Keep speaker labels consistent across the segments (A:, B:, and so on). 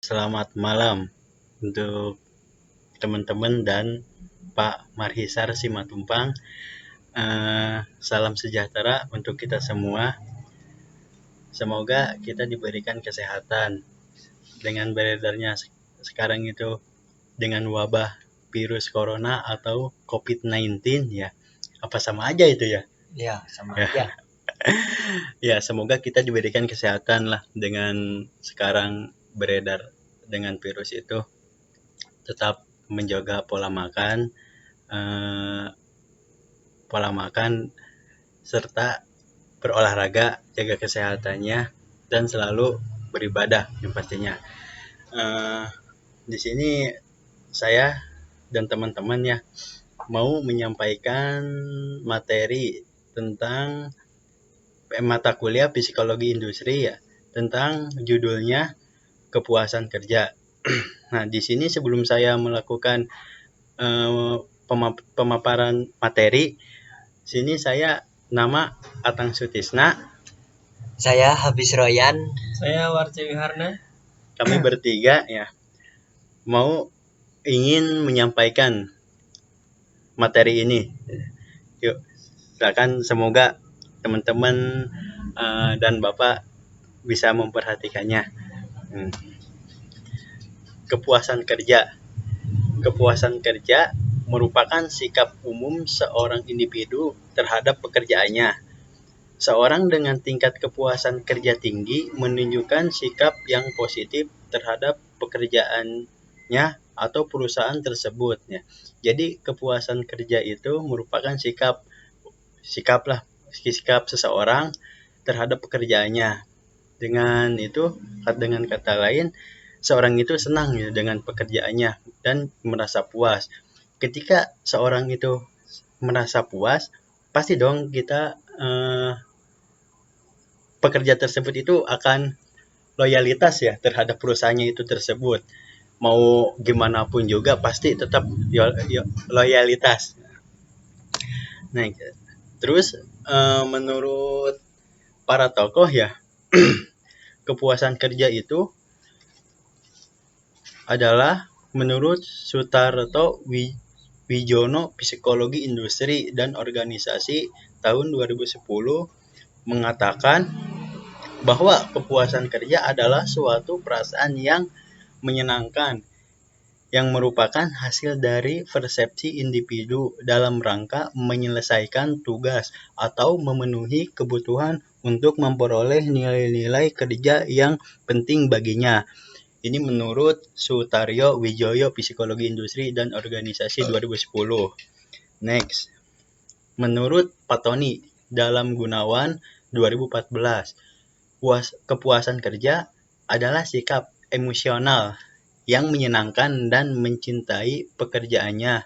A: Selamat malam untuk teman-teman dan Pak Marhisar Simatumpang. Salam sejahtera untuk kita semua. Semoga kita diberikan kesehatan dengan beredarnya sekarang itu dengan wabah virus corona atau COVID-19 ya. Apa sama aja itu ya?
B: Ya, sama aja.
A: Ya, semoga kita diberikan kesehatan lah dengan sekarang beredar dengan virus itu. Tetap menjaga pola makan serta berolahraga, jaga kesehatannya dan selalu beribadah yang pastinya. Di sini saya dan teman-teman ya mau menyampaikan materi tentang mata kuliah psikologi industri ya, tentang judulnya kepuasan kerja. Nah, di sini sebelum saya melakukan pemaparan materi, sini saya nama Atang Sutisna.
B: Saya Habis Royan.
C: Saya Warci Wiharna.
A: Kami bertiga ya mau ingin menyampaikan materi ini. Yuk, silakan, semoga teman-teman dan Bapak bisa memperhatikannya. Kepuasan kerja. Kepuasan kerja merupakan sikap umum seorang individu terhadap pekerjaannya. Seorang dengan tingkat kepuasan kerja tinggi menunjukkan sikap yang positif terhadap pekerjaannya atau perusahaan tersebut ya. Jadi kepuasan kerja itu merupakan sikap seseorang terhadap pekerjaannya. Dengan kata lain, seorang itu senang ya dengan pekerjaannya dan merasa puas. Ketika seorang itu merasa puas, pasti dong kita pekerja tersebut itu akan loyalitas ya terhadap perusahaannya itu tersebut. Mau gimana pun juga pasti tetap loyalitas. Nah, terus menurut para tokoh ya, kepuasan kerja itu adalah menurut Sutarto Wijono, Psikologi Industri dan Organisasi tahun 2010 mengatakan bahwa kepuasan kerja adalah suatu perasaan yang menyenangkan yang merupakan hasil dari persepsi individu dalam rangka menyelesaikan tugas atau memenuhi kebutuhan untuk memperoleh nilai-nilai kerja yang penting baginya. Ini menurut Sutaryo Wijoyo, Psikologi Industri dan Organisasi 2010. Next. Menurut Patoni dalam Gunawan 2014, kepuasan kerja adalah sikap emosional yang menyenangkan dan mencintai pekerjaannya.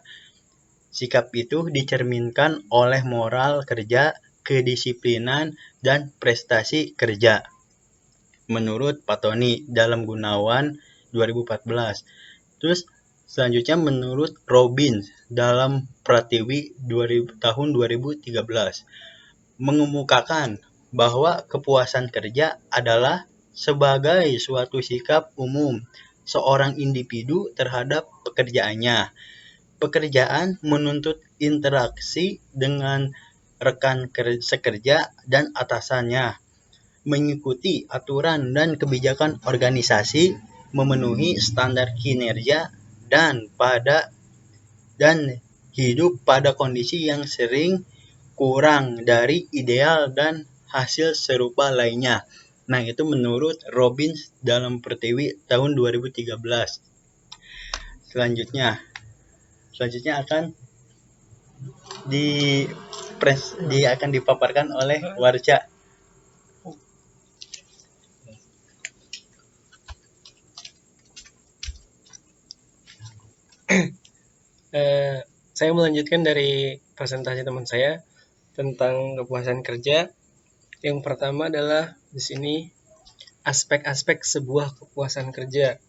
A: Sikap itu dicerminkan oleh moral kerja, kedisiplinan, dan prestasi kerja. Menurut Patoni dalam Gunawan 2014. Terus selanjutnya menurut Robbins dalam Pratiwi tahun 2013 mengemukakan bahwa kepuasan kerja adalah sebagai suatu sikap umum seorang individu terhadap pekerjaannya. Pekerjaan menuntut interaksi dengan rekan sekerja dan atasannya, mengikuti aturan dan kebijakan organisasi, memenuhi standar kinerja dan hidup pada kondisi yang sering kurang dari ideal dan hasil serupa lainnya. Nah, itu menurut Robbins dalam Pertiwi tahun 2013. Selanjutnya akan dipaparkan oleh Warca.
C: Saya melanjutkan dari presentasi teman saya tentang kepuasan kerja. Yang pertama adalah di sini aspek-aspek sebuah kepuasan kerja,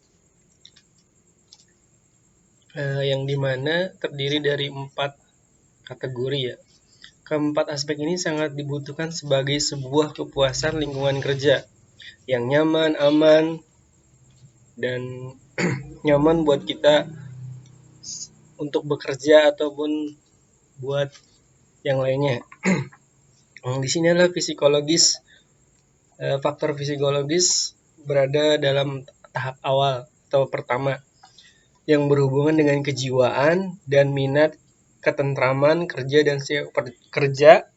C: yang dimana terdiri dari 4 kategori ya. Keempat aspek ini sangat dibutuhkan sebagai sebuah kepuasan lingkungan kerja yang nyaman, aman, dan nyaman buat kita untuk bekerja ataupun buat yang lainnya. Di sini adalah psikologis, faktor psikologis berada dalam tahap awal atau pertama yang berhubungan dengan kejiwaan dan minat, ketentraman, kerja dan siap kerja,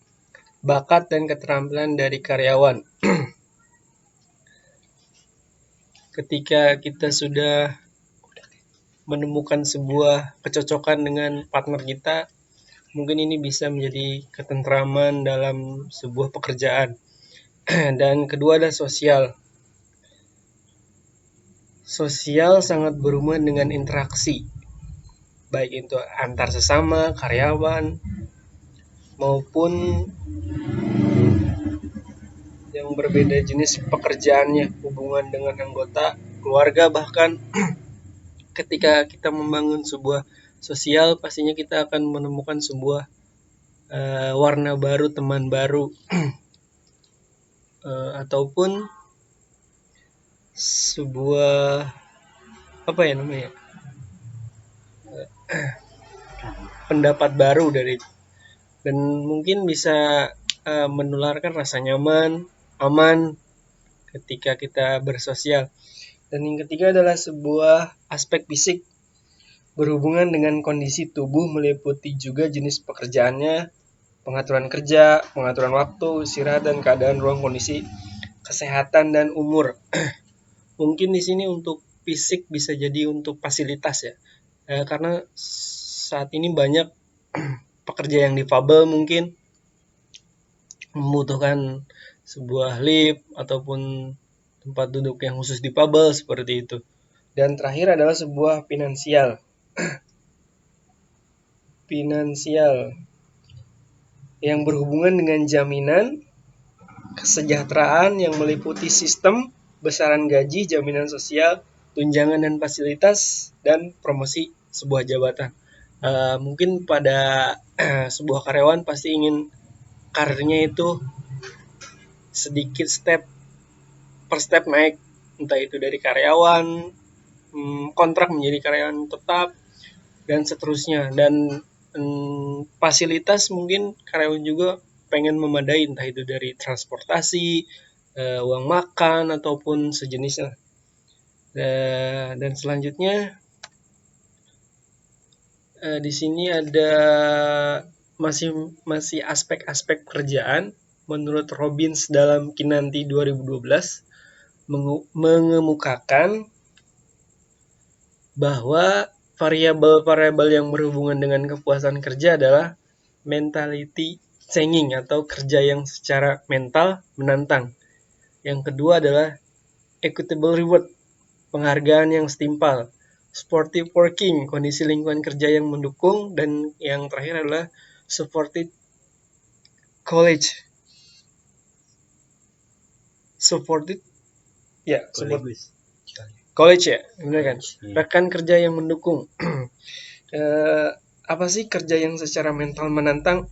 C: bakat dan keterampilan dari karyawan. Ketika kita sudah menemukan sebuah kecocokan dengan partner kita, mungkin ini bisa menjadi ketentraman dalam sebuah pekerjaan. Dan kedua adalah sosial. Sosial sangat berhubungan dengan interaksi, baik itu antar sesama, karyawan, maupun yang berbeda jenis pekerjaannya, hubungan dengan anggota keluarga. Bahkan ketika kita membangun sebuah sosial, pastinya kita akan menemukan sebuah warna baru, teman baru, ataupun sebuah pendapat baru dari, dan mungkin bisa menularkan rasa nyaman, aman ketika kita bersosial. Dan yang ketiga adalah sebuah aspek fisik, berhubungan dengan kondisi tubuh, meliputi juga jenis pekerjaannya, pengaturan kerja, pengaturan waktu, istirahat, dan keadaan ruang, kondisi kesehatan dan umur. Mungkin di sini untuk fisik bisa jadi untuk fasilitas ya, karena saat ini banyak pekerja yang difabel mungkin membutuhkan sebuah lift ataupun tempat duduk yang khusus difabel seperti itu. Dan terakhir adalah sebuah finansial. Finansial yang berhubungan dengan jaminan kesejahteraan yang meliputi sistem, besaran gaji, jaminan sosial, tunjangan dan fasilitas, dan promosi sebuah jabatan. Mungkin pada sebuah karyawan pasti ingin karirnya itu sedikit step per step naik, entah itu dari karyawan kontrak menjadi karyawan tetap dan seterusnya. Dan fasilitas mungkin karyawan juga pengen memadai, entah itu dari transportasi, uang makan ataupun sejenisnya. Dan selanjutnya di sini ada masih aspek-aspek pekerjaan. Menurut Robbins dalam Kinanti 2012 mengemukakan bahwa variabel-variabel yang berhubungan dengan kepuasan kerja adalah mentality changing atau kerja yang secara mental menantang. Yang kedua adalah equitable reward, penghargaan yang setimpal. Supportive working, kondisi lingkungan kerja yang mendukung. Dan yang terakhir adalah supported college. College ya, benar kan? Rekan kerja yang mendukung. Apa sih kerja yang secara mental menantang?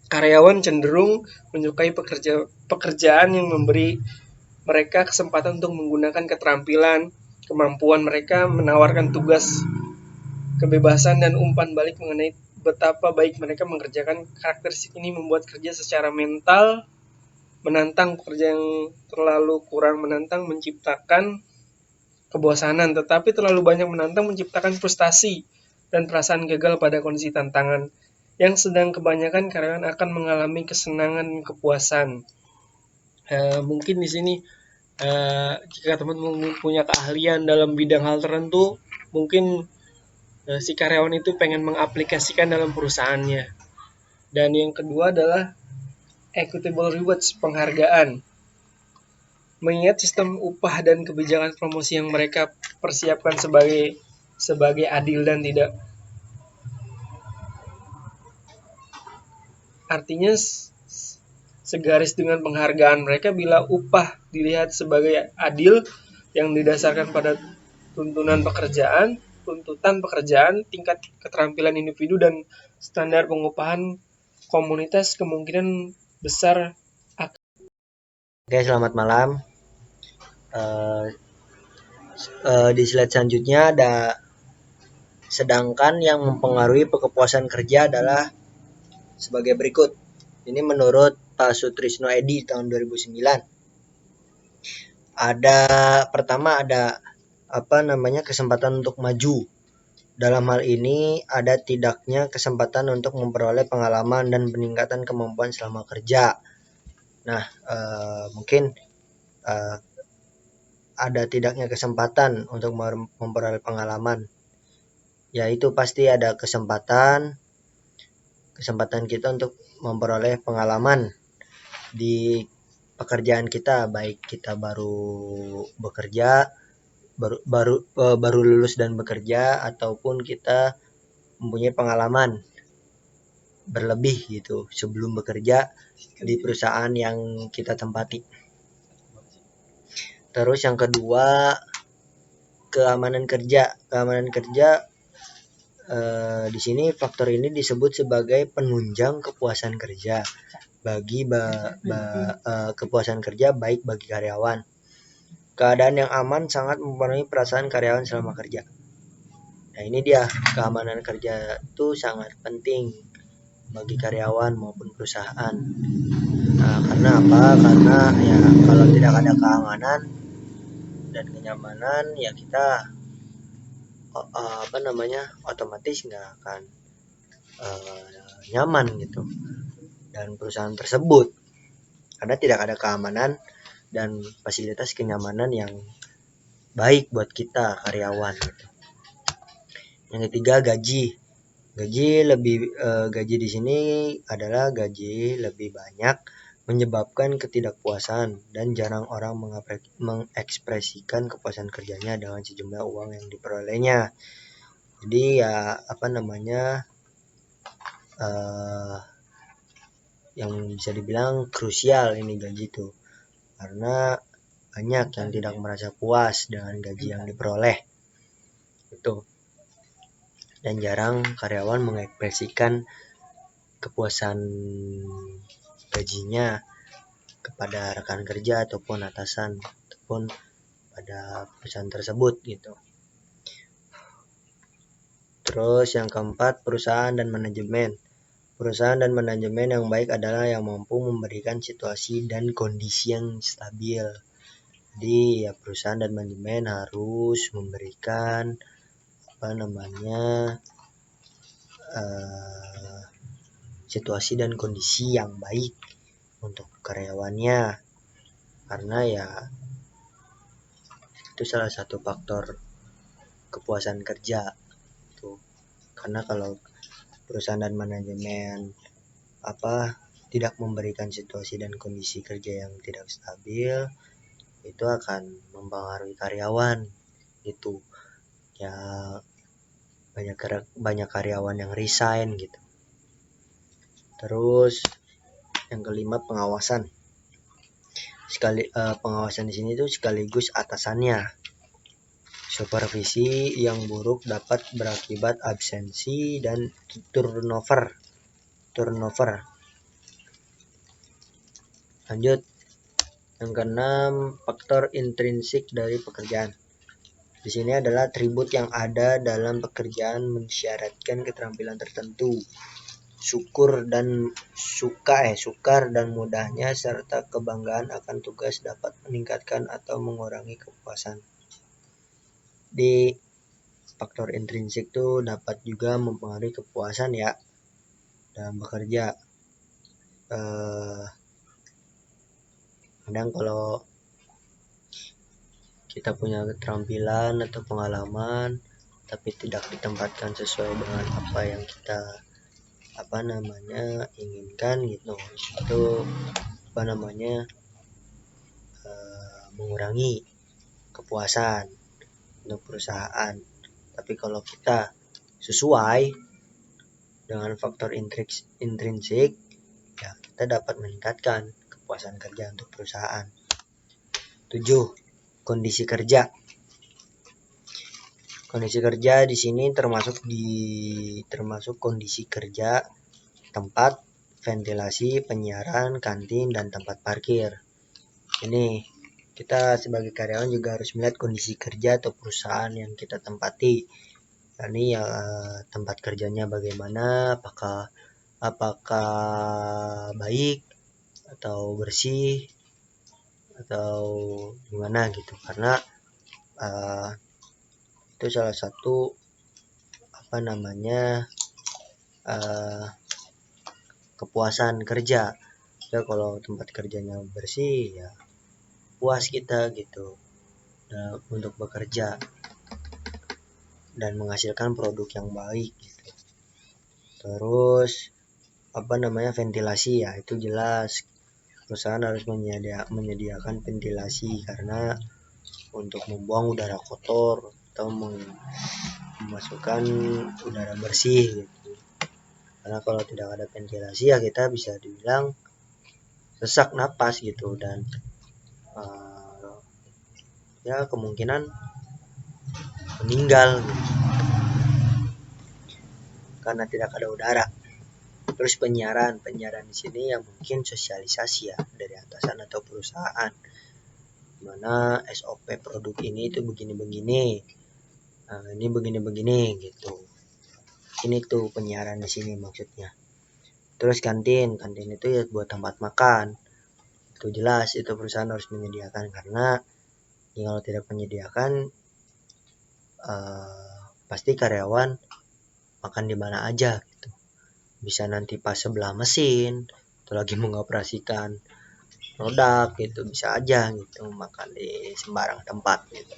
C: Karyawan cenderung menyukai pekerjaan yang memberi mereka kesempatan untuk menggunakan keterampilan, kemampuan mereka, menawarkan tugas, kebebasan, dan umpan balik mengenai betapa baik mereka mengerjakan. Karakteristik ini membuat kerja secara mental menantang. Pekerja yang terlalu kurang menantang menciptakan kebosanan, tetapi terlalu banyak menantang menciptakan frustasi dan perasaan gagal pada kondisi tantangan. Yang sedang kebanyakan karyawan akan mengalami kesenangan dan kepuasan. Mungkin di sini jika teman-teman punya keahlian dalam bidang hal tertentu, mungkin si karyawan itu pengen mengaplikasikan dalam perusahaannya. Dan yang kedua adalah equitable rewards, penghargaan. Mengingat sistem upah dan kebijakan promosi yang mereka persiapkan sebagai adil dan tidak, artinya segaris dengan penghargaan mereka. Bila upah dilihat sebagai adil yang didasarkan pada tuntutan pekerjaan, tingkat keterampilan individu, dan standar pengupahan komunitas, kemungkinan besar
B: Oke, selamat malam. Di slide selanjutnya ada sedangkan yang mempengaruhi kepuasan kerja adalah sebagai berikut. Ini menurut Pak Sutrisno Edi tahun 2009. Pertama ada kesempatan untuk maju. Dalam hal ini ada tidaknya kesempatan untuk memperoleh pengalaman dan peningkatan kemampuan selama kerja. Nah, mungkin ada tidaknya kesempatan untuk memperoleh pengalaman. Yaitu pasti ada kesempatan kita untuk memperoleh pengalaman di pekerjaan kita, baik kita baru bekerja, baru lulus dan bekerja, ataupun kita mempunyai pengalaman berlebih gitu sebelum bekerja di perusahaan yang kita tempati. Terus yang kedua, keamanan kerja. Di sini faktor ini disebut sebagai penunjang kepuasan kerja kepuasan kerja baik bagi karyawan. Keadaan yang aman sangat mempengaruhi perasaan karyawan selama kerja. Nah, ini dia, keamanan kerja itu sangat penting bagi karyawan maupun perusahaan. Nah, karena apa? Karena ya kalau tidak ada keamanan dan kenyamanan, ya kita otomatis nggak akan nyaman gitu dan perusahaan tersebut, karena tidak ada keamanan dan fasilitas kenyamanan yang baik buat kita karyawan gitu. Yang ketiga, gaji di sini adalah gaji lebih banyak menyebabkan ketidakpuasan dan jarang orang mengekspresikan kepuasan kerjanya dengan sejumlah uang yang diperolehnya. Jadi ya yang bisa dibilang krusial ini gaji itu, karena banyak yang tidak merasa puas dengan gaji yang diperoleh itu, dan jarang karyawan mengekspresikan kepuasan gajinya kepada rekan kerja ataupun atasan ataupun pada perusahaan tersebut gitu. Terus yang keempat, perusahaan dan manajemen yang baik adalah yang mampu memberikan situasi dan kondisi yang stabil. Jadi ya perusahaan dan manajemen harus memberikan situasi dan kondisi yang baik untuk karyawannya, karena ya itu salah satu faktor kepuasan kerja tuh. Karena kalau perusahaan dan manajemen tidak memberikan situasi dan kondisi kerja yang tidak stabil, itu akan mempengaruhi karyawan gitu ya, banyak karyawan yang resign gitu. Terus yang kelima, pengawasan. Pengawasan di sini tuh sekaligus atasannya. Supervisi yang buruk dapat berakibat absensi dan turnover. Lanjut, yang keenam, faktor intrinsik dari pekerjaan. Di sini adalah atribut yang ada dalam pekerjaan mensyaratkan keterampilan tertentu. Sukar dan mudahnya serta kebanggaan akan tugas dapat meningkatkan atau mengurangi kepuasan. Di faktor intrinsik itu dapat juga mempengaruhi kepuasan ya dalam bekerja. Kadang kalau kita punya keterampilan atau pengalaman tapi tidak ditempatkan sesuai dengan apa yang kita inginkan gitu, itu mengurangi kepuasan untuk perusahaan. Tapi kalau kita sesuai dengan faktor intrinsik, ya kita dapat meningkatkan kepuasan kerja untuk perusahaan. 7. Kondisi kerja. Kondisi kerja di sini termasuk kondisi kerja, tempat, ventilasi, penyiaran, kantin, dan tempat parkir. Ini kita sebagai karyawan juga harus melihat kondisi kerja atau perusahaan yang kita tempati. Ini ya tempat kerjanya bagaimana, apakah baik atau bersih atau gimana gitu, karena itu salah satu kepuasan kerja. Ya kalau tempat kerjanya bersih ya puas kita gitu untuk bekerja dan menghasilkan produk yang baik gitu. Terus ventilasi ya, itu jelas perusahaan harus menyediakan ventilasi karena untuk membuang udara kotor atau memasukkan udara bersih gitu. Karena kalau tidak ada ventilasi ya kita bisa dibilang sesak napas gitu, dan ya kemungkinan meninggal gitu, karena tidak ada udara. Terus penyiaran di sini ya mungkin sosialisasi ya dari atasan atau perusahaan, mana SOP produk ini itu begini-begini, ini begini-begini gitu. Ini tuh penyiaran di sini maksudnya. Terus kantin itu ya buat tempat makan, itu jelas itu perusahaan harus menyediakan, karena kalau tidak menyediakan pasti karyawan makan di mana aja gitu. Bisa nanti pas sebelah mesin atau lagi mengoperasikan produk gitu, bisa aja gitu makan di sembarang tempat gitu.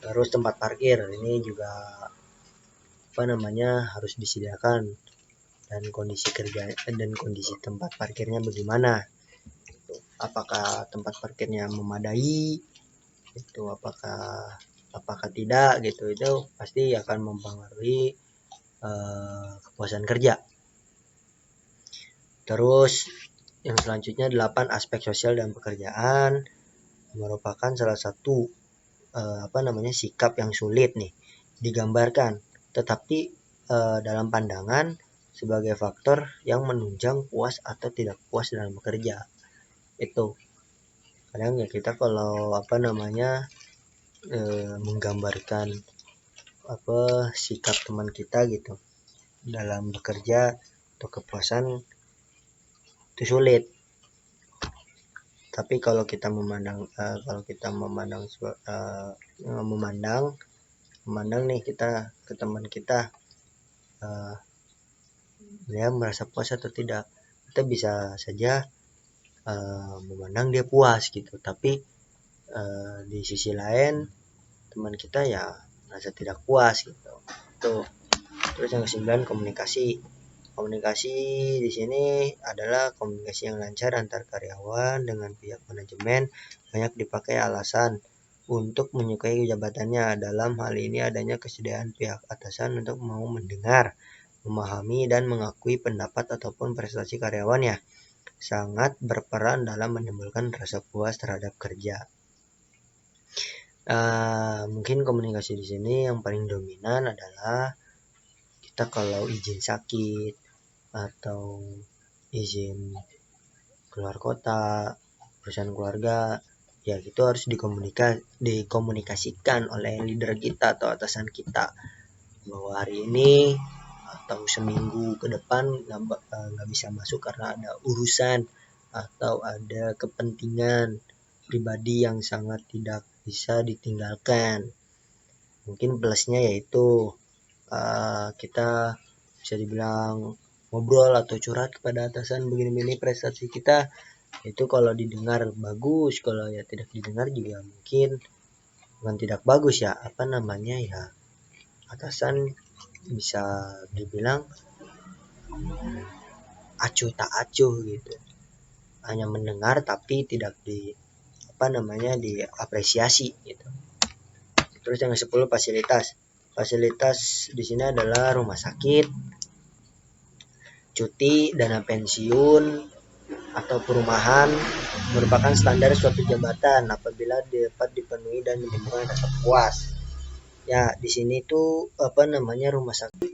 B: Terus tempat parkir ini juga harus disediakan, dan kondisi tempat parkirnya bagaimana, apakah tempat parkirnya memadai itu, apakah tidak gitu. Itu pasti akan mempengaruhi kepuasan kerja. Terus yang selanjutnya 8 aspek sosial dan pekerjaan merupakan salah satu sikap yang sulit nih digambarkan, tetapi dalam pandangan sebagai faktor yang menunjang puas atau tidak puas dalam bekerja. Itu kadang ya kita kalau menggambarkan sikap teman kita gitu dalam bekerja atau kepuasan itu sulit. Tapi kalau kita memandang nih kita ke teman kita, dia merasa puas atau tidak, kita bisa saja memandang dia puas gitu, tapi di sisi lain teman kita ya merasa tidak puas gitu. Tuh. Terus yang ke-9 komunikasi di sini adalah komunikasi yang lancar antar karyawan dengan pihak manajemen. Banyak dipakai alasan untuk menyukai jabatannya. Dalam hal ini adanya kesediaan pihak atasan untuk mau mendengar, memahami dan mengakui pendapat ataupun prestasi karyawannya sangat berperan dalam menimbulkan rasa puas terhadap kerja. Mungkin komunikasi di sini yang paling dominan adalah kita kalau izin sakit atau izin keluar kota, urusan keluarga, ya itu harus dikomunikasikan oleh leader kita atau atasan kita, bahwa hari ini atau seminggu ke depan nggak bisa masuk karena ada urusan atau ada kepentingan pribadi yang sangat tidak bisa ditinggalkan. Mungkin plusnya yaitu kita bisa dibilang ngobrol atau curhat kepada atasan begini-begini prestasi kita, itu kalau didengar bagus, kalau ya tidak didengar juga mungkin bukan tidak bagus ya, atasan bisa dibilang acuh tak acuh gitu, hanya mendengar tapi tidak diapresiasi gitu. Terus yang ke-10 fasilitas di sini adalah rumah sakit, cuti, dana pensiun atau perumahan merupakan standar suatu jabatan apabila dapat dipenuhi dan menimbulkan rasa puas. Ya, di sini tuh rumah sakit,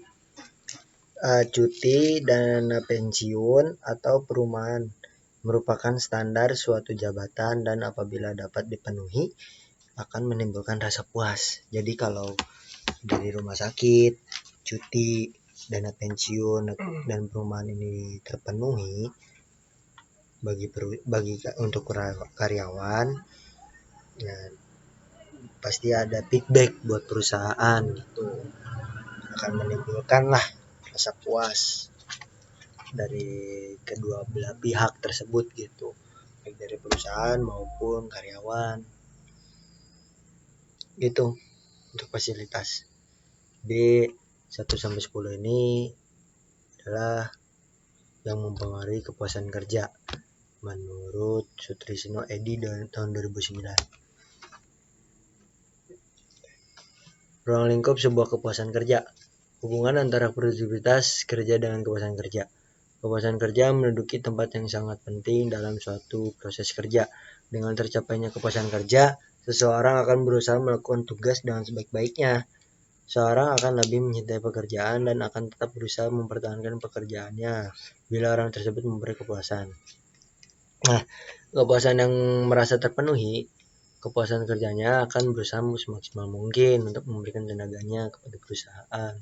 B: cuti, dana pensiun atau perumahan merupakan standar suatu jabatan dan apabila dapat dipenuhi akan menimbulkan rasa puas. Jadi kalau dari rumah sakit, cuti, dana pensiun dan perumahan ini terpenuhi untuk karyawan, ya, pasti ada feedback buat perusahaan gitu, akan menimbulkan lah rasa puas dari kedua belah pihak tersebut gitu, baik dari perusahaan maupun karyawan gitu untuk fasilitas. Jadi 1-10 ini adalah yang mempengaruhi kepuasan kerja menurut Sutrisno Edi tahun 2009. Ruang lingkup sebuah kepuasan kerja. Hubungan antara produktivitas kerja dengan kepuasan kerja. Kepuasan kerja menduduki tempat yang sangat penting dalam suatu proses kerja. Dengan tercapainya kepuasan kerja, seseorang akan berusaha melakukan tugas dengan sebaik-baiknya. Seorang akan lebih mencintai pekerjaan dan akan tetap berusaha mempertahankan pekerjaannya bila orang tersebut memberi kepuasan. Nah, kepuasan yang merasa terpenuhi, kepuasan kerjanya akan berusaha semaksimal mungkin untuk memberikan tenaganya kepada perusahaan.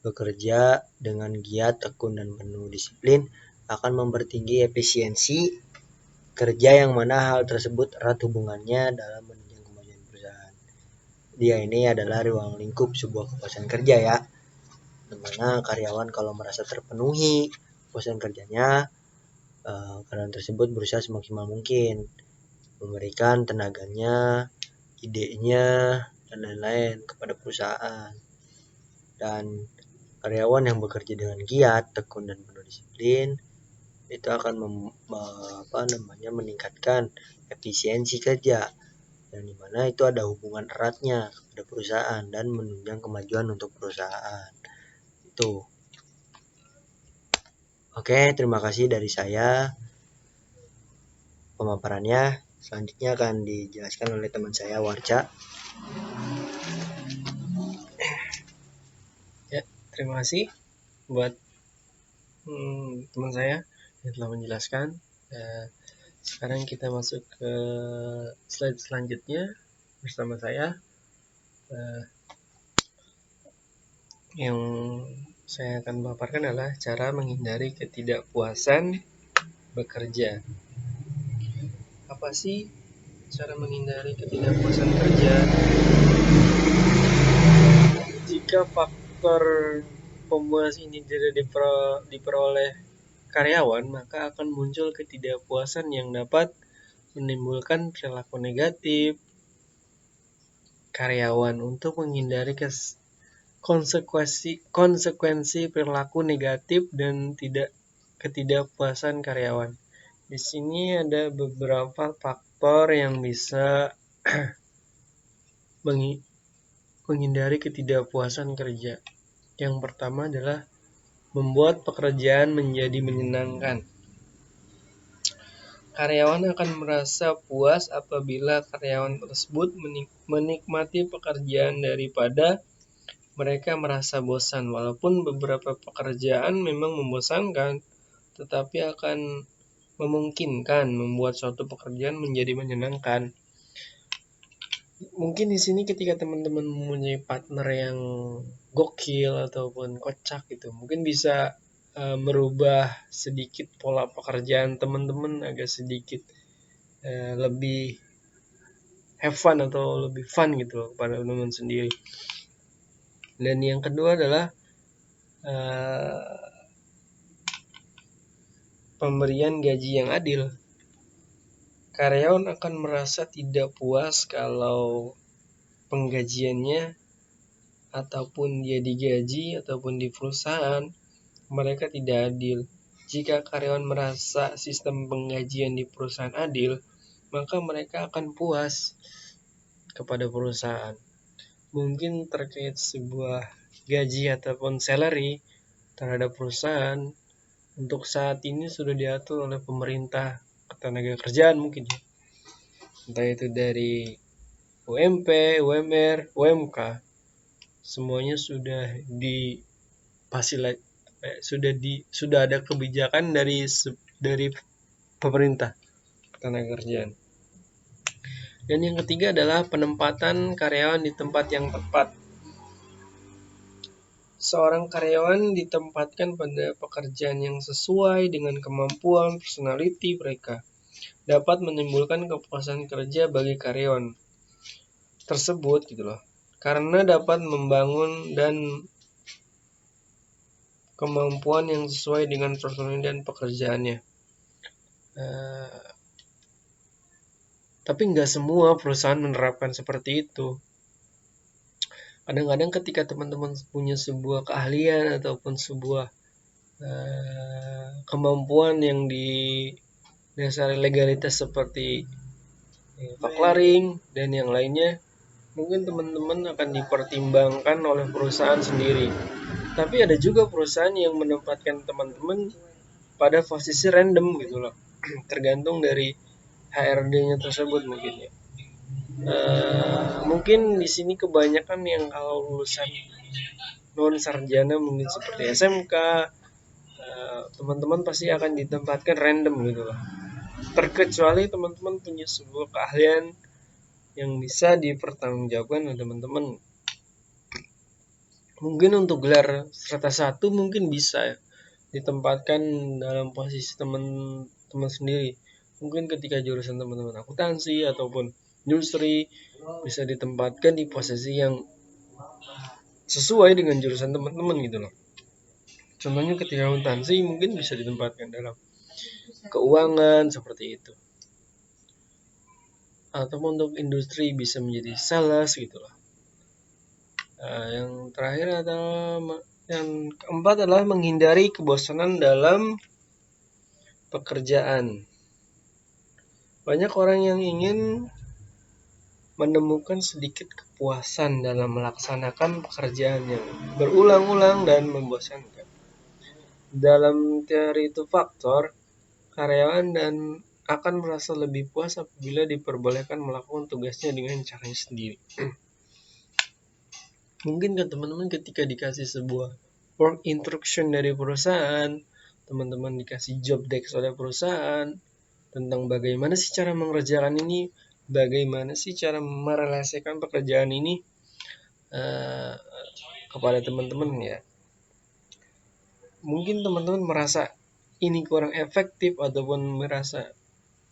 B: Bekerja dengan giat, tekun, dan penuh disiplin akan mempertinggi efisiensi kerja yang mana hal tersebut erat hubungannya dalam menunjang kemajuan perusahaan. Dia ini adalah ruang lingkup sebuah kepuasan kerja ya, dimana karyawan kalau merasa terpenuhi kepuasan kerjanya, karyawan tersebut berusaha semaksimal mungkin memberikan tenaganya, idenya, dan lain-lain kepada perusahaan. Dan karyawan yang bekerja dengan giat, tekun, dan penuh disiplin itu akan meningkatkan efisiensi kerja, yang dimana itu ada hubungan eratnya kepada perusahaan dan menunjang kemajuan untuk perusahaan. Itu. Oke, terima kasih dari saya pemaparannya. Selanjutnya akan dijelaskan oleh teman saya Warca.
C: Ya, terima kasih buat teman saya yang telah menjelaskan. Sekarang kita masuk ke slide selanjutnya bersama saya. Yang saya akan memaparkan adalah cara menghindari ketidakpuasan bekerja. Apa sih cara menghindari ketidakpuasan kerja? Jika faktor pemuas ini tidak diperoleh karyawan, maka akan muncul ketidakpuasan yang dapat menimbulkan perilaku negatif karyawan. Untuk menghindari konsekuensi perilaku negatif dan ketidakpuasan karyawan. Di sini ada beberapa faktor yang bisa menghindari ketidakpuasan kerja. Yang pertama adalah membuat pekerjaan menjadi menyenangkan. Karyawan akan merasa puas apabila karyawan tersebut menikmati pekerjaan daripada mereka merasa bosan. Walaupun beberapa pekerjaan memang membosankan, tetapi akan memungkinkan membuat suatu pekerjaan menjadi menyenangkan. Mungkin di sini ketika teman-teman mempunyai partner yang gokil ataupun kocak gitu, mungkin bisa merubah sedikit pola pekerjaan teman-teman agak sedikit lebih have fun atau lebih fun gitu kepada teman-teman sendiri. Dan yang kedua adalah pemberian gaji yang adil. Karyawan akan merasa tidak puas kalau penggajiannya ataupun dia digaji ataupun di perusahaan mereka tidak adil. Jika karyawan merasa sistem penggajian di perusahaan adil, maka mereka akan puas kepada perusahaan. Mungkin terkait sebuah gaji ataupun salary terhadap perusahaan untuk saat ini sudah diatur oleh pemerintah ketenagakerjaan mungkin ya. Entah itu dari UMP, UMR, UMK, semuanya sudah sudah ada kebijakan dari pemerintah tenaga kerjaan. Dan yang ketiga adalah penempatan karyawan di tempat yang tepat. Seorang karyawan ditempatkan pada pekerjaan yang sesuai dengan kemampuan personality mereka, dapat menimbulkan kepuasan kerja bagi karyawan tersebut gitu loh. Karena dapat membangun dan kemampuan yang sesuai dengan personality dan pekerjaannya. Tapi nggak semua perusahaan menerapkan seperti itu. Kadang-kadang ketika teman-teman punya sebuah keahlian ataupun sebuah kemampuan yang didasari legalitas seperti faklaring dan yang lainnya, mungkin teman-teman akan dipertimbangkan oleh perusahaan sendiri. Tapi ada juga perusahaan yang menempatkan teman-teman pada posisi random gitu loh, tergantung dari HRD-nya tersebut mungkin ya. Mungkin di sini kebanyakan yang kalau lulusan non sarjana mungkin seperti SMK, teman-teman pasti akan ditempatkan random gitu loh. Terkecuali teman-teman punya sebuah keahlian yang bisa dipertanggungjawabkan oleh teman-teman. Mungkin untuk gelar strata 1 mungkin bisa ya, ditempatkan dalam posisi teman-teman sendiri. Mungkin ketika jurusan teman-teman akuntansi ataupun industri bisa ditempatkan di posisi yang sesuai dengan jurusan teman-teman gitu loh. Contohnya ketika akuntansi mungkin bisa ditempatkan dalam keuangan seperti itu. Ataupun untuk industri bisa menjadi sales gitu loh. Yang terakhir adalah yang keempat adalah menghindari kebosanan dalam pekerjaan. Banyak orang yang ingin menemukan sedikit kepuasan dalam melaksanakan pekerjaan yang berulang-ulang dan membosankan. Dalam teori itu faktor, karyawan dan akan merasa lebih puas apabila diperbolehkan melakukan tugasnya dengan caranya sendiri. Mungkin kan teman-teman ketika dikasih sebuah work instruction dari perusahaan, teman-teman dikasih job desk oleh perusahaan tentang bagaimana sih cara mengerjakan ini, bagaimana sih cara merelasikan pekerjaan ini kepada teman-teman ya. Mungkin teman-teman merasa ini kurang efektif ataupun merasa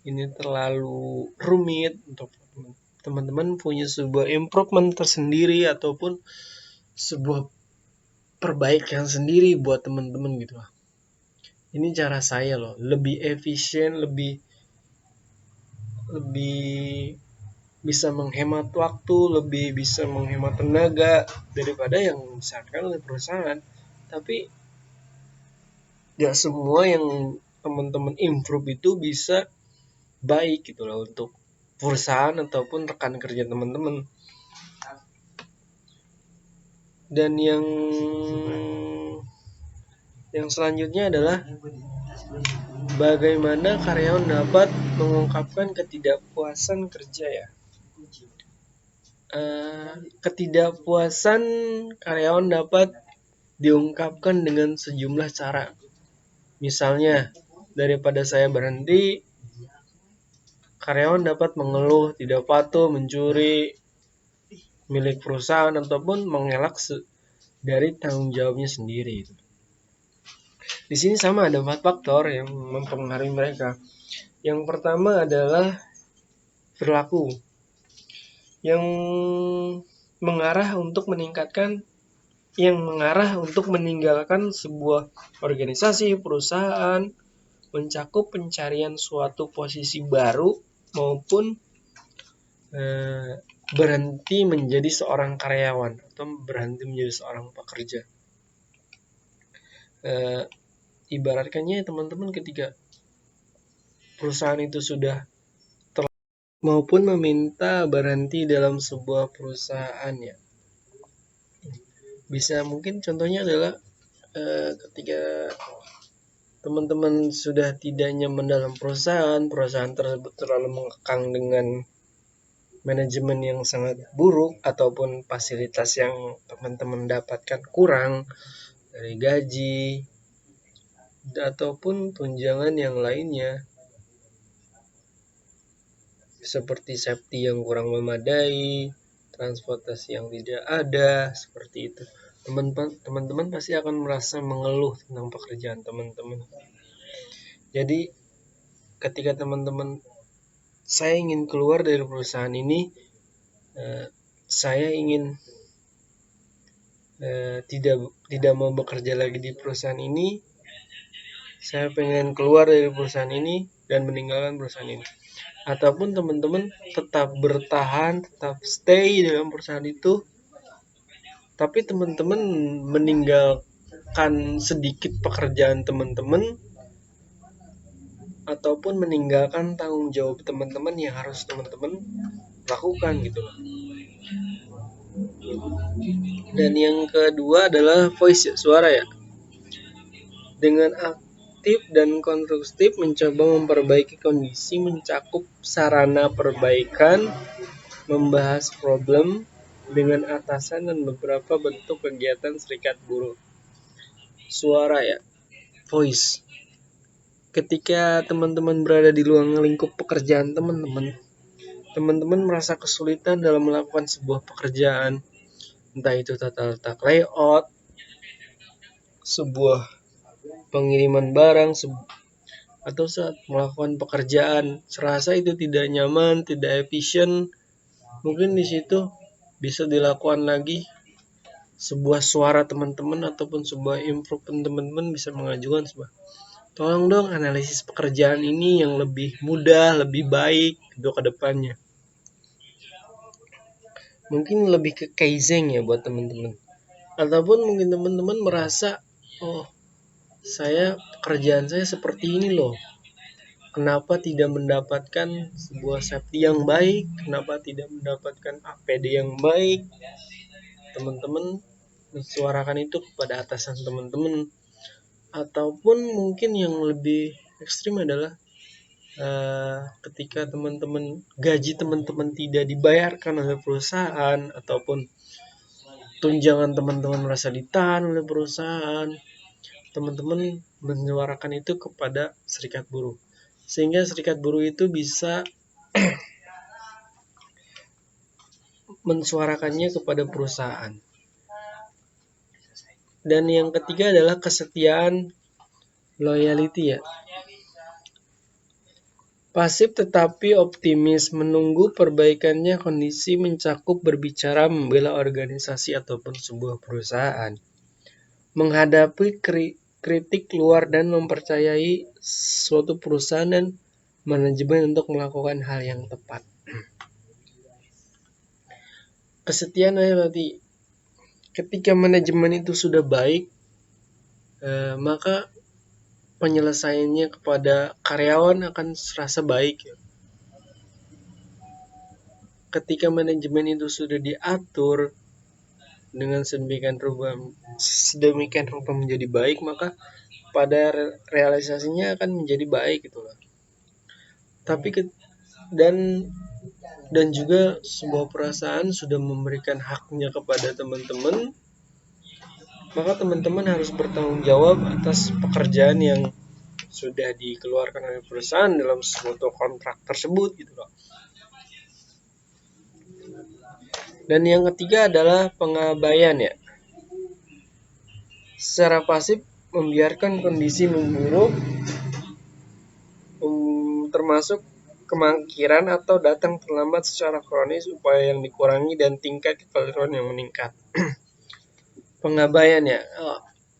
C: ini terlalu rumit untuk teman-teman punya sebuah improvement tersendiri ataupun sebuah perbaikan sendiri buat teman-teman gitu lah. Ini cara saya loh, lebih efisien, lebih bisa menghemat waktu, lebih bisa menghemat tenaga daripada yang disarankan oleh perusahaan. Tapi gak semua yang teman-teman improve itu bisa baik gitu loh untuk perusahaan ataupun rekan kerja teman-teman. Dan yang selanjutnya adalah bagaimana karyawan dapat mengungkapkan ketidakpuasan kerja ya. Ketidakpuasan karyawan dapat diungkapkan dengan sejumlah cara. Misalnya, daripada saya berhenti, karyawan dapat mengeluh tidak patuh, mencuri milik perusahaan ataupun mengelak dari tanggung jawabnya sendiri. Di sini sama ada 4 faktor yang mempengaruhi mereka. Yang pertama adalah perilaku yang mengarah untuk meninggalkan sebuah organisasi, perusahaan, mencakup pencarian suatu posisi baru maupun berhenti menjadi seorang karyawan atau berhenti menjadi seorang pekerja. Ibaratkannya teman-teman ketika perusahaan itu sudah maupun meminta berhenti dalam sebuah perusahaan ya. Bisa mungkin contohnya adalah ketika teman-teman sudah tidak nyaman dalam perusahaan tersebut terlalu mengekang dengan manajemen yang sangat buruk ataupun fasilitas yang teman-teman dapatkan kurang dari gaji ataupun tunjangan yang lainnya. seperti safety yang kurang memadai, transportasi yang tidak ada, seperti itu. Teman-teman pasti akan merasa mengeluh tentang pekerjaan teman-teman. Jadi ketika teman-teman, saya ingin keluar dari perusahaan ini, saya ingin tidak mau bekerja lagi di perusahaan ini, saya pengen keluar dari perusahaan ini dan meninggalkan perusahaan ini. Ataupun teman-teman tetap bertahan, tetap stay dalam perusahaan itu, tapi teman-teman meninggalkan sedikit pekerjaan teman-teman, ataupun meninggalkan tanggung jawab teman-teman yang harus teman-teman lakukan gitu loh. Dan yang kedua adalah voice, suara ya. Dengan aktif dan konstruktif mencoba memperbaiki kondisi, mencakup sarana perbaikan, membahas problem dengan atasan dan beberapa bentuk kegiatan serikat buruh. Suara ya, voice. Ketika teman-teman berada di luar lingkup pekerjaan teman-teman merasa kesulitan dalam melakukan sebuah pekerjaan, entah itu tata letak layout, sebuah pengiriman barang, atau saat melakukan pekerjaan serasa itu tidak nyaman, tidak efisien, mungkin di situ bisa dilakukan lagi sebuah suara teman-teman ataupun sebuah improvement teman-teman bisa mengajukan sebuah, tolong dong analisis pekerjaan ini yang lebih mudah, lebih baik untuk kedepannya. Mungkin lebih ke kaizen ya buat teman-teman. Ataupun mungkin teman-teman merasa, oh saya pekerjaan saya seperti ini loh, kenapa tidak mendapatkan sebuah safety yang baik, kenapa tidak mendapatkan APD yang baik. Teman-teman mensuarakan itu kepada atasan teman-teman. Ataupun mungkin yang lebih ekstrim adalah ketika teman-teman gaji teman-teman tidak dibayarkan oleh perusahaan, ataupun tunjangan teman-teman merasa ditahan oleh perusahaan, teman-teman menyuarakan itu kepada serikat buruh, sehingga serikat buruh itu bisa mensuarakannya kepada perusahaan. Dan yang ketiga adalah kesetiaan, loyalty ya. Pasif tetapi optimis, menunggu perbaikannya kondisi, mencakup berbicara, membela organisasi ataupun sebuah perusahaan, menghadapi kritik luar dan mempercayai suatu perusahaan dan manajemen untuk melakukan hal yang tepat. Kesetiaan berarti ketika manajemen itu sudah baik, maka penyelesaiannya kepada karyawan akan serasa baik. Ketika manajemen itu sudah diatur dengan sedemikian rupa menjadi baik, maka pada realisasinya akan menjadi baik gitu loh. Tapi dan juga sebuah perusahaan sudah memberikan haknya kepada teman-teman, maka teman-teman harus bertanggung jawab atas pekerjaan yang sudah dikeluarkan oleh perusahaan dalam suatu kontrak tersebut gitu loh. Dan yang ketiga adalah pengabaian ya. Secara pasif membiarkan kondisi memburuk, termasuk kemangkiran atau datang terlambat secara kronis, upaya yang dikurangi dan tingkat kekeliruan yang meningkat. Pengabaian ya,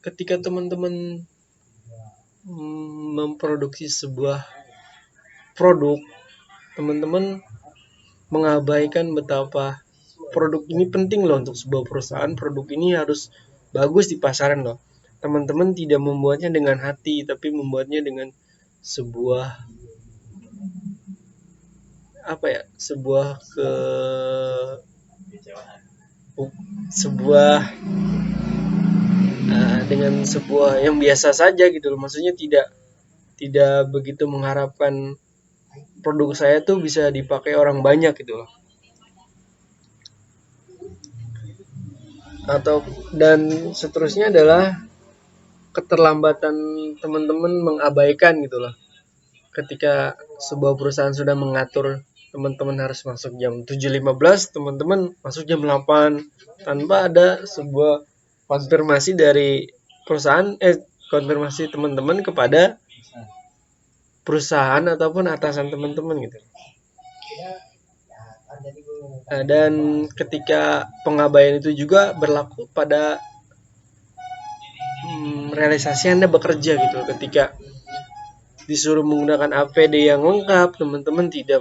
C: ketika teman-teman memproduksi sebuah produk, teman-teman mengabaikan betapa produk ini penting loh untuk sebuah perusahaan, produk ini harus bagus di pasaran loh. Teman-teman tidak membuatnya dengan hati, tapi membuatnya dengan sebuah dengan sebuah yang biasa saja gitu loh. Maksudnya tidak begitu mengharapkan produk saya tuh bisa dipakai orang banyak gitu loh. Dan seterusnya adalah keterlambatan teman-teman mengabaikan gitu loh. Ketika sebuah perusahaan sudah mengatur teman-teman harus masuk jam 7.15, teman-teman masuk jam 8 tanpa ada sebuah konfirmasi dari perusahaan, konfirmasi teman-teman kepada perusahaan ataupun atasan teman-teman gitu. Dan ketika pengabaian itu juga berlaku pada realisasi Anda bekerja gitu. Ketika disuruh menggunakan APD yang lengkap, teman-teman tidak,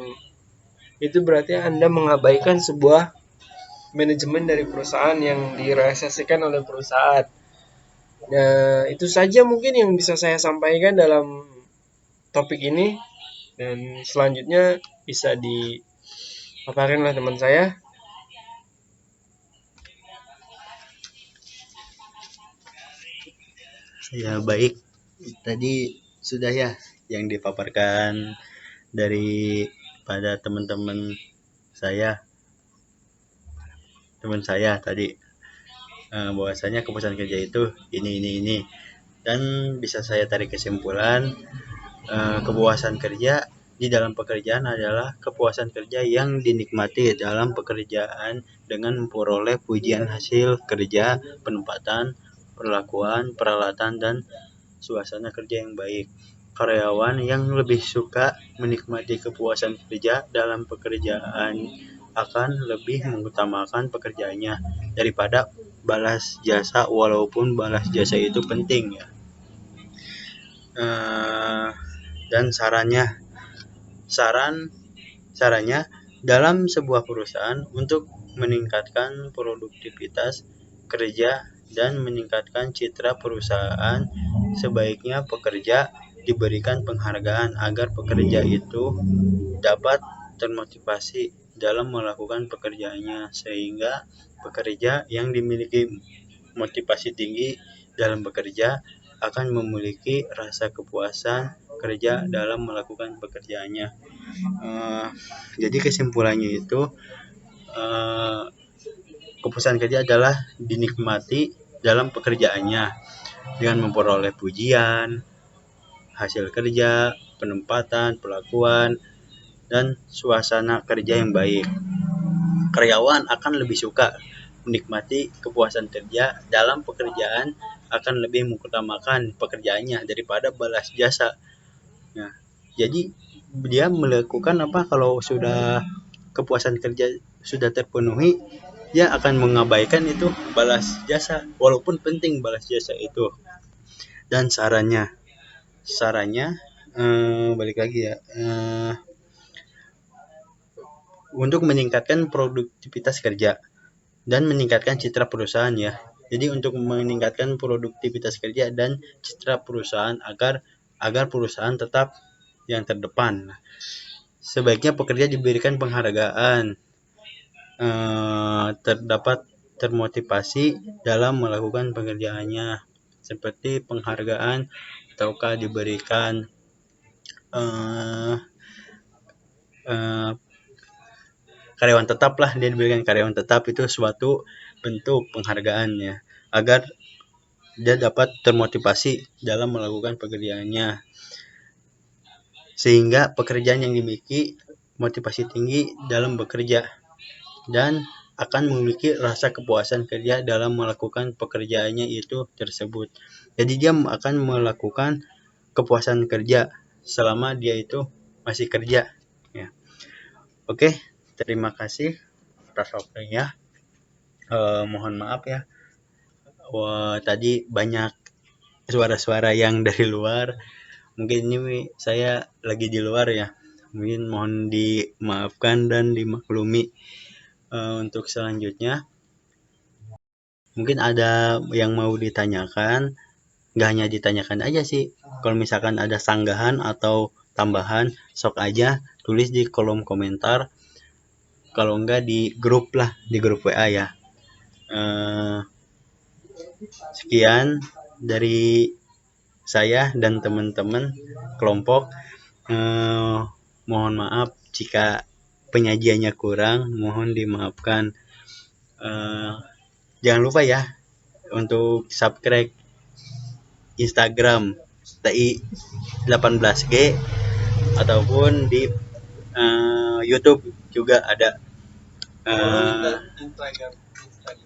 C: itu berarti Anda mengabaikan sebuah manajemen dari perusahaan yang direalisasikan oleh perusahaan. Nah, itu saja mungkin yang bisa saya sampaikan dalam topik ini, dan selanjutnya bisa dipaparin oleh teman saya.
A: Ya baik, tadi sudah ya yang dipaparkan dari pada teman saya tadi, bahwasanya kepuasan kerja itu ini, dan bisa saya tarik kesimpulan, kepuasan kerja di dalam pekerjaan adalah kepuasan kerja yang dinikmati dalam pekerjaan dengan memperoleh pujian hasil kerja, penempatan, perlakuan, peralatan, dan suasana kerja yang baik. Karyawan yang lebih suka menikmati kepuasan kerja dalam pekerjaan akan lebih mengutamakan pekerjaannya daripada balas jasa, walaupun balas jasa itu penting ya. Dan sarannya dalam sebuah perusahaan untuk meningkatkan produktivitas kerja dan meningkatkan citra perusahaan, sebaiknya pekerja diberikan penghargaan agar pekerja itu dapat termotivasi dalam melakukan pekerjaannya, sehingga pekerja yang dimiliki motivasi tinggi dalam bekerja akan memiliki rasa kepuasan kerja dalam melakukan pekerjaannya. Jadi kesimpulannya itu, kepuasan kerja adalah dinikmati dalam pekerjaannya dengan memperoleh pujian, hasil kerja, penempatan, perlakuan, dan suasana kerja yang baik. Karyawan akan lebih suka menikmati kepuasan kerja dalam pekerjaan, akan lebih mengutamakan pekerjaannya daripada balas jasa. Nah, jadi dia melakukan apa kalau sudah kepuasan kerja sudah terpenuhi, dia akan mengabaikan itu balas jasa, walaupun penting balas jasa itu. Dan sarannya balik lagi ya, untuk meningkatkan produktivitas kerja dan meningkatkan citra perusahaan ya. Jadi untuk meningkatkan produktivitas kerja dan citra perusahaan agar perusahaan tetap yang terdepan, sebaiknya pekerja diberikan penghargaan, terdapat termotivasi dalam melakukan pekerjaannya, seperti penghargaan ataukah diberikan karyawan tetap lah, dia diberikan karyawan tetap, itu suatu bentuk penghargaannya agar dia dapat termotivasi dalam melakukan pekerjaannya, sehingga pekerjaan yang dimiliki motivasi tinggi dalam bekerja dan akan memiliki rasa kepuasan kerja dalam melakukan pekerjaannya itu tersebut. Jadi dia akan melakukan kepuasan kerja selama dia itu masih kerja ya. Oke, terima kasih atas waktunya. Mohon maaf ya, tadi banyak suara-suara yang dari luar, mungkin ini saya lagi di luar ya, mungkin mohon dimaafkan dan dimaklumi. Untuk selanjutnya mungkin ada yang mau ditanyakan, nggak hanya ditanyakan aja sih, kalau misalkan ada sanggahan atau tambahan sok aja tulis di kolom komentar, kalau enggak di grup lah, di grup WA ya. Sekian dari saya dan teman-teman kelompok. Mohon maaf jika penyajiannya kurang, mohon dimaafkan. Jangan lupa ya untuk subscribe Instagram TI 18G ataupun di YouTube juga ada.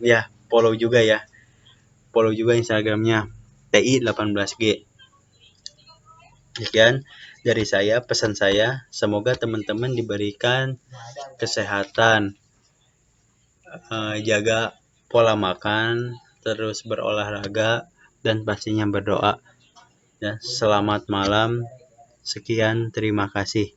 A: Ya, follow juga Instagramnya TI18G. Sekian dari saya, pesan saya, semoga teman-teman diberikan kesehatan, jaga pola makan, terus berolahraga, dan pastinya berdoa. Ya, selamat malam. Sekian, terima kasih.